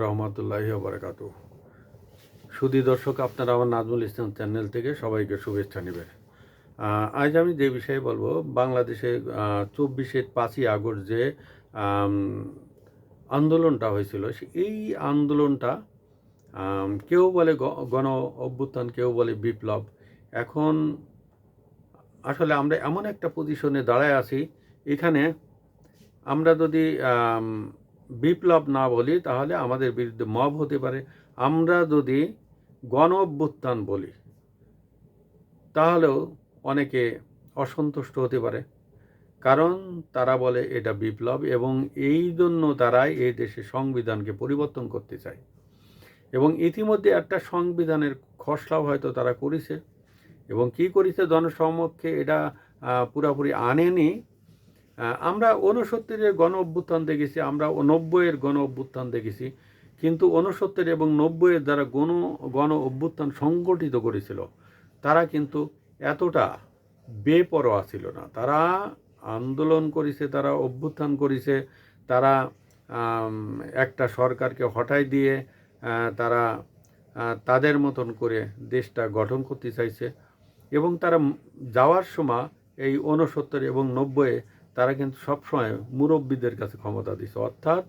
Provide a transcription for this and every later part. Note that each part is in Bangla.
রহমতুল্লাহি ওয়া বারাকাতুহু। সুধী দর্শক, আপনারা আমার নাজমুল ইসলাম চ্যানেল থেকে সবাইকে শুভেচ্ছা নেবেন। আজ আমি যে বিষয়ে বলবো, বাংলাদেশে 5ই আগস্ট যে আম, আন্দোলনটা হয়েছিল, এই আন্দোলনটা কেউ বলে গণ অভ্যুত্থান, কেউ বলে বিপ্লব। এখন আসলে আমরা এমন একটা পজিশনে দাঁড়ায় আছি, এখানে আমরা যদি বিপ্লব না বলি তাহলে আমাদের বিরুদ্ধে মব হতে পারে। আমরা যদি গণ অভ্যুত্থান বলি তাহলেও অনেকে অসন্তুষ্ট হতে পারে, কারণ তারা বলে এটা বিপ্লব, এবং এই জন্য তারাই এই দেশে সংবিধানকে পরিবর্তন করতে চায়। এবং ইতিমধ্যে একটা সংবিধানের খসড়াও হয়তো তারা করেছে, এবং কি করেছে জনসমক্ষে এটা পুরাপুরি আনেনি। আমরা 69-এর গণ অভ্যুত্থান দেখেছি, আমরা 90-এর গণ অভ্যুত্থান দেখেছি, কিন্তু 69 এবং 90-এর যারা গণ অভ্যুত্থান সংগঠিত করেছিল তারা কিন্তু এতটা বেপরোয়া ছিল না। তারা আন্দোলন করেছে, তারা অভ্যুত্থান করেছে, তারা একটা সরকারকে হটাই দিয়ে তারা তাদের মতন করে দেশটা গঠন করতে চাইছে। এবং তারা যাওয়ার সময় এই 69 এবং 90-এ তারা কিন্তু সবসময় মুরব্বীদের কাছে ক্ষমতা দিছে, অর্থাৎ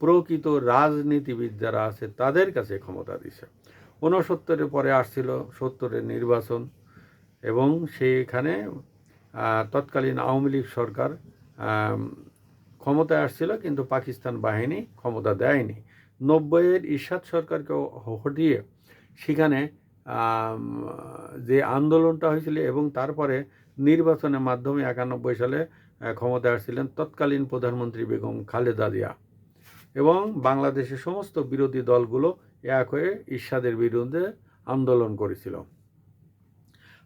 প্রকৃত রাজনীতিবিদ যারা আছে তাদের কাছে ক্ষমতা দিছে। 69-এর পরে আসছিল 70-এর নির্বাচন, এবং সেইখানে তৎকালীন আওয়ামী লীগ সরকার ক্ষমতায় আসছিল, কিন্তু পাকিস্তান বাহিনী ক্ষমতা দেয়নি। 90-এর ইরশাদ সরকারকে হটিয়ে সেখানে যে আন্দোলনটা হয়েছিল, এবং তারপরে নির্বাচনের মাধ্যমে 91 সালে ক্ষমতায় আসছিলেন তৎকালীন প্রধানমন্ত্রী বেগম খালেদা জিয়া, এবং বাংলাদেশের সমস্ত বিরোধী দলগুলো এক হয়ে ইরশাদের বিরুদ্ধে আন্দোলন করেছিল।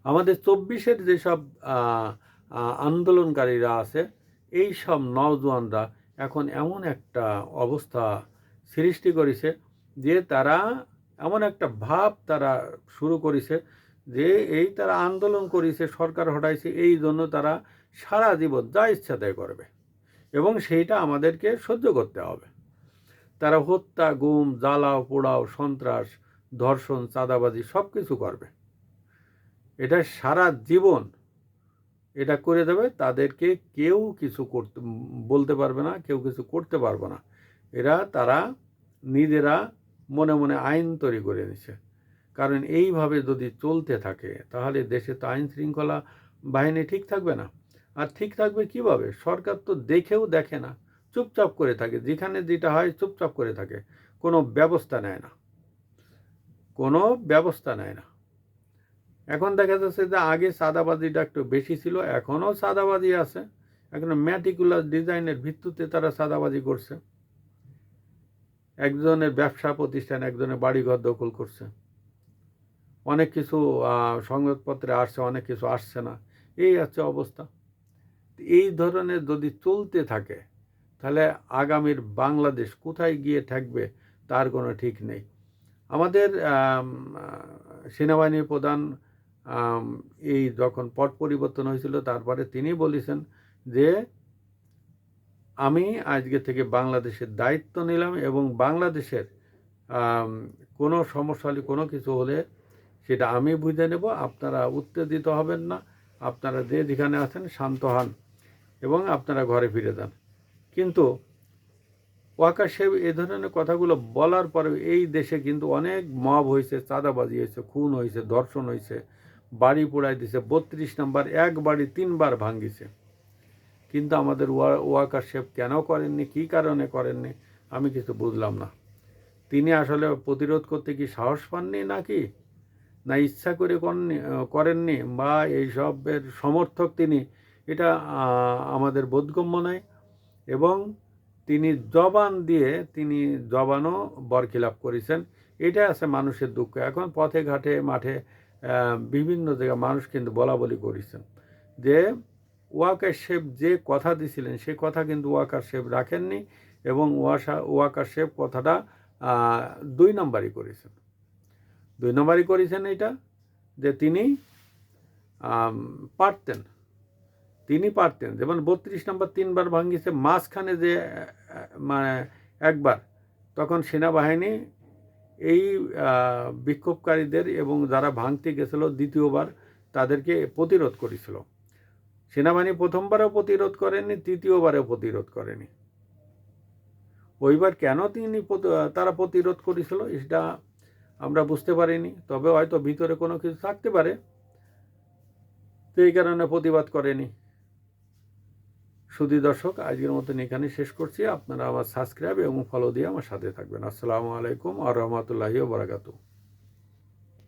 আমাদের 24-এর যেসব আন্দোলনকারীরা আছে, এই সব নওজোয়ানরা এখন এমন একটা অবস্থা সৃষ্টি করেছে যে তারা এমন একটা ভাব তারা শুরু করেছে যে এই তারা আন্দোলন করেছে, সরকার হটাইছে, এই জন্য তারা সারা জীবন যা ইচ্ছা তাই করবে, এবং সেইটা আমাদেরকে সহ্য করতে হবে। তারা হত্যা, গুম, জ্বালাও পোড়াও, সন্ত্রাস, ধর্ষণ, চাঁদাবাজি সব কিছু করবে। এটা সারা জীবন এটা করে দেবে, তাদেরকে কেউ কিছু বলতে পারবে না, কেউ কিছু করতে পারবে না। তারা নিজেরা মনে মনে আইন তৈরি করে নিছে। কারণ এইভাবে যদি চলতে থাকে তাহলে দেশে তো আইন শৃঙ্খলা বাহিনী ঠিক থাকবে না। আর ঠিক থাকবে কিভাবে? সরকার তো দেখেও দেখে না, চুপচাপ করে থাকে, যেখানে যেটা হয় চুপচাপ করে থাকে, কোনো ব্যবস্থা নেয় না, কোনো ব্যবস্থা নেয় না। এখন দেখা যাচ্ছে যে আগে চাঁদাবাজিটা একটু বেশি ছিল, এখনও চাঁদাবাজি আছে, এখন ম্যাটিকুলার ডিজাইনের ভিত্তিতে তারা চাঁদাবাজি করছে। একজনের ব্যবসা প্রতিষ্ঠান, একজনের বাড়িঘর দখল করছে, অনেক কিছু সংবাদপত্রে আসছে, অনেক কিছু আসছে না, এই হচ্ছে অবস্থা। এই ধরনের যদি চলতে থাকে তাহলে আগামীর বাংলাদেশ কোথায় গিয়ে থাকবে তার কোনো ঠিক নেই। আমাদের সেনাবাহিনীর প্রধান এই যখন পট পরিবর্তন হয়েছিল তারপরে তিনি বলেছেন যে আমি আজকে থেকে বাংলাদেশের দায়িত্ব নিলাম, এবং বাংলাদেশের কোনো সমস্যা হলে, কোনো কিছু হলে সেটা আমি বুঝে নেব, আপনারা উত্তেজিত হবেন না, আপনারা যে যেখানে আছেন শান্ত হন এবং আপনারা ঘরে ফিরে যান। কিন্তু ওয়াকার সাহেব এ ধরনের কথাগুলো বলার পরে এই দেশে কিন্তু অনেক মব হয়েছে, চাঁদাবাজি হয়েছে, খুন হয়েছে, ধর্ষণ হয়েছে, বাড়ি পোড়াই দিছে, 32 নম্বর এক বাড়ি 3 বার ভাঙ্গিছে। কিন্তু আমাদের ওয়াকার সাহেব কেন করেননি, কী কারণে করেননি আমি কিছু বুঝলাম না। তিনি আসলে প্রতিরোধ করতে কি সাহস পাননি, নাকি না ইচ্ছা করে করেননি, বা এইসবের সমর্থক তিনি, এটা আমাদের বোধগম্য নয়। এবং তিনি জবান দিয়ে তিনি জবানও বরখিলাপ করেছেন, এটা আছে মানুষের দুঃখ। এখন পথে ঘাটে মাঠে বিভিন্ন জায়গায় মানুষ কিন্তু বলা বলি করেছেন যে ওয়াকার সাহেব যে কথা দিছিলেন সে কথা কিন্তু ওয়াকার সাহেব রাখেননি, এবং ওয়াকার সাহেব কথাটা 2 নম্বরই করেছেন। 2 নম্বরই করেছেন এটা, যে তিনি পারতেন, যেমন 32 নম্বর 3 বার ভাঙিয়েছে, মাঝখানে যে মানে একবার তখন সেনাবাহিনী এই বিক্ষোভকারীদের এবং যারা ভাঙতে গেছিল দ্বিতীয়বার তাদেরকে প্রতিরোধ করেছিল। সেনাবাহিনী প্রথমবারও প্রতিরোধ করেনি, তৃতীয়বারেও প্রতিরোধ করেনি। ওইবার কেন তারা প্রতিরোধ করেছিল এটা আমরা বুঝতে পারিনি, তবে হয়তো ভিতরে কোনো কিছু থাকতে পারে, তো এই কারণে প্রতিবাদ করেনি। সুধী দর্শক, আজকের মতন এখানে শেষ করছি। আপনারা আমার সাবস্ক্রাইব এবং ফলো দিয়ে আমার সাথে থাকবেন। আসসালামু আলাইকুম ওয়া রাহমাতুল্লাহি ওয়া বারাকাতুহু।